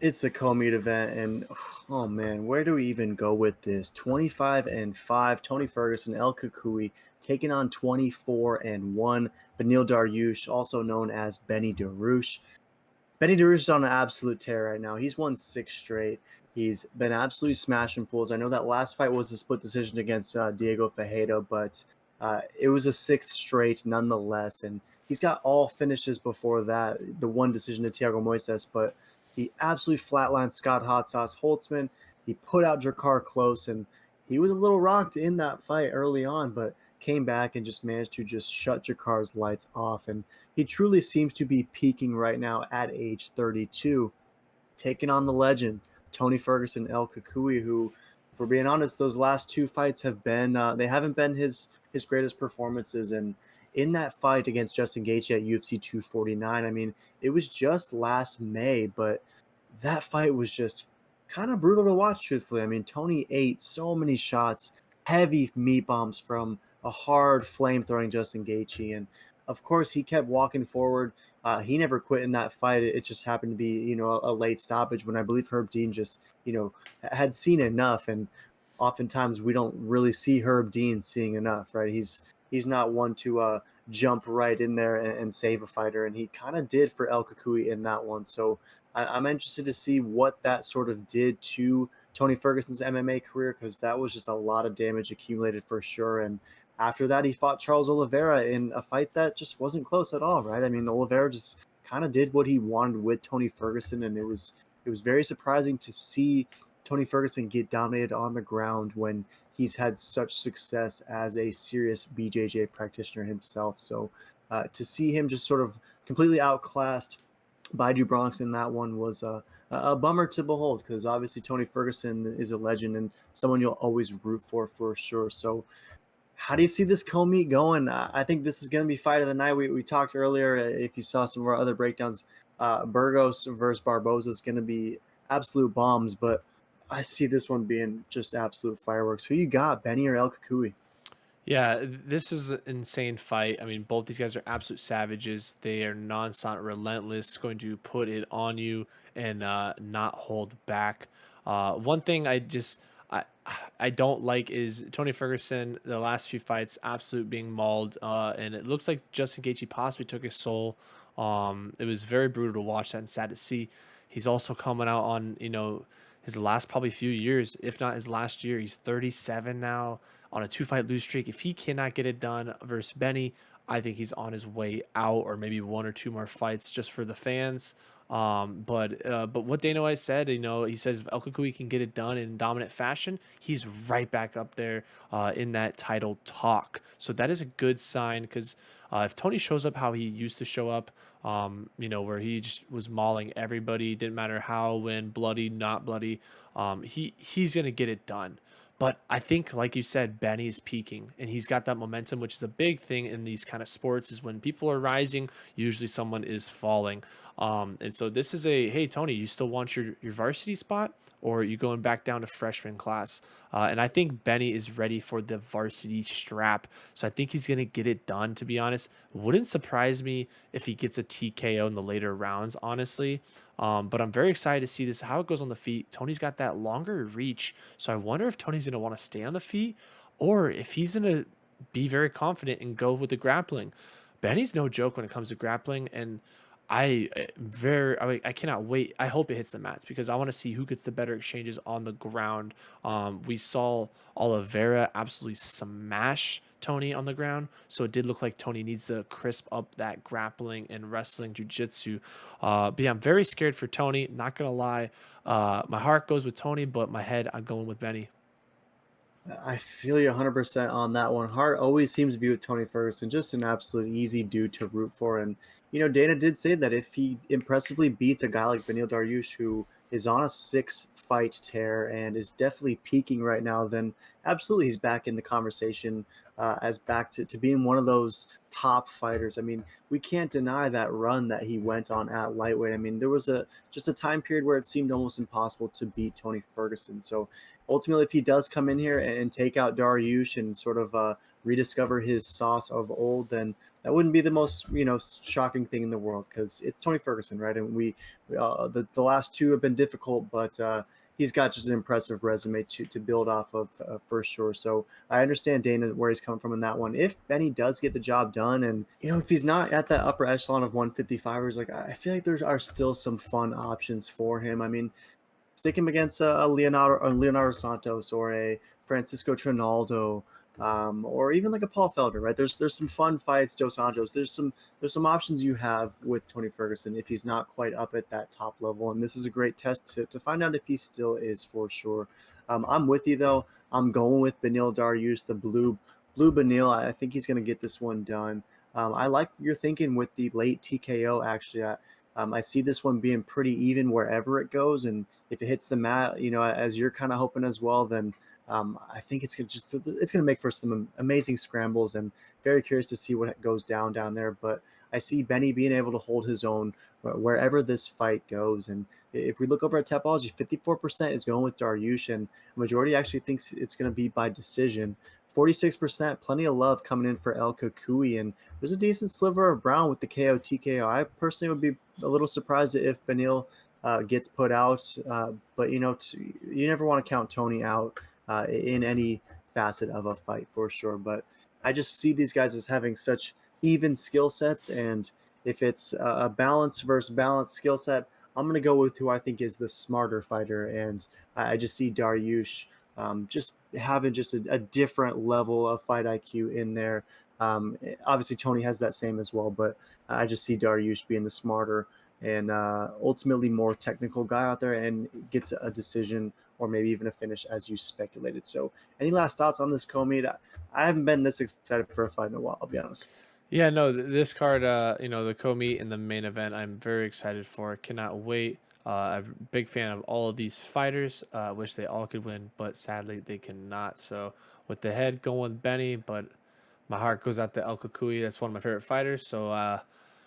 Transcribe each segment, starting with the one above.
It's the co-meet event, and oh man, where do we even go with this? 25-5, Tony Ferguson, El Kukui taking on 24-1, Beneil Dariush, also known as Benny Darush. Benny Dariush is on an absolute tear right now. He's won six straight. He's been absolutely smashing fools. I know that last fight was a split decision against Diego Ferreira, but it was a sixth straight nonetheless. And he's got all finishes before that, the one decision to Thiago Moises, but he absolutely flatlined Scott Hot Sauce Holtzman. He put out Drakkar Close, and he was a little rocked in that fight early on, but came back and just managed to just shut Drakar's lights off. And he truly seems to be peaking right now at age 32, taking on the legend, Tony Ferguson, El Kukui, who, for being honest, those last two fights have been, they haven't been his greatest performances. And in that fight against Justin Gaethje at UFC 249, I mean, it was just last May, but that fight was just kind of brutal to watch, truthfully. I mean, Tony ate so many shots, heavy meat bombs from a hard flame throwing Justin Gaethje, and of course he kept walking forward. He never quit in that fight. It just happened to be, a late stoppage when I believe Herb Dean just, had seen enough. And oftentimes we don't really see Herb Dean seeing enough, right? He's not one to jump right in there and save a fighter, and he kind of did for El Kukui in that one. So I'm interested to see what that sort of did to Tony Ferguson's MMA career, because that was just a lot of damage accumulated for sure. And after that, he fought Charles Oliveira in a fight that just wasn't close at all, right? I mean, Oliveira just kind of did what he wanted with Tony Ferguson, and it was very surprising to see Tony Ferguson get dominated on the ground when he's had such success as a serious BJJ practitioner himself. So to see him just sort of completely outclassed by Bronx in that one was a bummer to behold, because obviously Tony Ferguson is a legend and someone you'll always root for sure. So how do you see this co-meet going? I think this is going to be fight of the night. We talked earlier, if you saw some of our other breakdowns, Burgos versus Barboza is going to be absolute bombs, but I see this one being just absolute fireworks. Who you got, Benny or El Kukui? Yeah, this is an insane fight. I mean, both these guys are absolute savages. They are nonstop relentless, going to put it on you and not hold back. One thing I don't like is Tony Ferguson. The last few fights, absolute being mauled, and it looks like Justin Gaethje possibly took his soul. It was very brutal to watch that and sad to see. He's also coming out on his last probably few years, if not his last year. He's 37 now on a two-fight lose streak. If he cannot get it done versus Benny, I think he's on his way out, or maybe one or two more fights just for the fans. But what Dana White said, he says if El Kukui can get it done in dominant fashion, he's right back up there in that title talk. So that is a good sign, because if Tony shows up how he used to show up, where he just was mauling everybody, didn't matter how, when, bloody, not bloody, he's gonna get it done. But I think, like you said, Benny's peaking and he's got that momentum, which is a big thing in these kind of sports. Is when people are rising, usually someone is falling. And so this is hey, Tony, you still want your varsity spot, or are you going back down to freshman class? And I think Benny is ready for the varsity strap. So I think he's going to get it done, to be honest. Wouldn't surprise me if he gets a TKO in the later rounds, honestly. But I'm very excited to see this, how it goes on the feet. Tony's got that longer reach. So I wonder if Tony's going to want to stay on the feet, or if he's going to be very confident and go with the grappling. Benny's no joke when it comes to grappling, and I cannot wait. I hope it hits the mats, because I want to see who gets the better exchanges on the ground. We saw Oliveira absolutely smash Tony on the ground, so it did look like Tony needs to crisp up that grappling and wrestling jiu-jitsu. But yeah, I'm very scared for Tony. Not gonna lie, my heart goes with Tony, but my head, I'm going with Benny. I feel you 100% on that one. Hart always seems to be with Tony Ferguson, just an absolute easy dude to root for. And, Dana did say that if he impressively beats a guy like Beneil Dariush, who is on a six-fight tear and is definitely peaking right now, then absolutely he's back in the conversation, as back to being one of those top fighters. I mean, we can't deny that run that he went on at lightweight. I mean, there was just a time period where it seemed almost impossible to beat Tony Ferguson. So ultimately, if he does come in here and take out Dariush and sort of rediscover his sauce of old, then that wouldn't be the most, shocking thing in the world because it's Tony Ferguson, right? And the last two have been difficult, but he's got just an impressive resume to build off of, for sure. So I understand Dana where he's coming from in that one. If Benny does get the job done, and if he's not at that upper echelon of 155ers, like I feel like there are still some fun options for him. I mean, stick him against a Leonardo Santos or a Francisco Trinaldo, or even like a Paul Felder, right? There's some fun fights, Dos Anjos. There's some options you have with Tony Ferguson if he's not quite up at that top level, and this is a great test to find out if he still is for sure. I'm with you though. I'm going with Beneil Dariush, the blue Beneil. I think he's going to get this one done. I like your thinking with the late TKO. Actually, I see this one being pretty even wherever it goes, and if it hits the mat, as you're kind of hoping as well, then I think it's gonna make for some amazing scrambles, and very curious to see what goes down there. But I see Benny being able to hold his own wherever this fight goes, and if we look over at Tapology, 54% is going with Dariush, and majority actually thinks it's going to be by decision. 46%, plenty of love coming in for El Kukui, and there's a decent sliver of brown with the KO TKO. I personally would be a little surprised if Benil gets put out, but you never want to count Tony out in any facet of a fight for sure. But I just see these guys as having such even skill sets, and if it's a balance versus balance skill set, I'm going to go with who I think is the smarter fighter, and I just see Dariush just having just a different level of fight IQ in there. Obviously, Tony has that same as well, but I just see Dariush being the smarter and ultimately more technical guy out there and gets a decision or maybe even a finish as you speculated. So, any last thoughts on this co-meet? I haven't been this excited for a fight in a while, I'll be honest. Yeah, no, this card, the co-meet and the main event, I'm very excited for. Cannot wait. I'm a big fan of all of these fighters. Wish they all could win, but sadly they cannot. So with the head going with Benny, but my heart goes out to El Kukui. That's one of my favorite fighters. So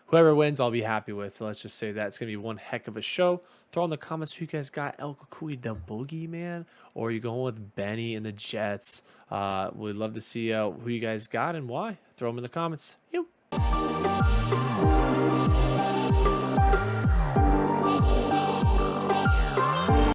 whoever wins, I'll be happy with. Let's just say that it's gonna be one heck of a show. Throw in the comments who you guys got: El Kukui, the boogeyman, or are you going with Benny and the Jets? We'd love to see who you guys got and why. Throw them in the comments. Yep.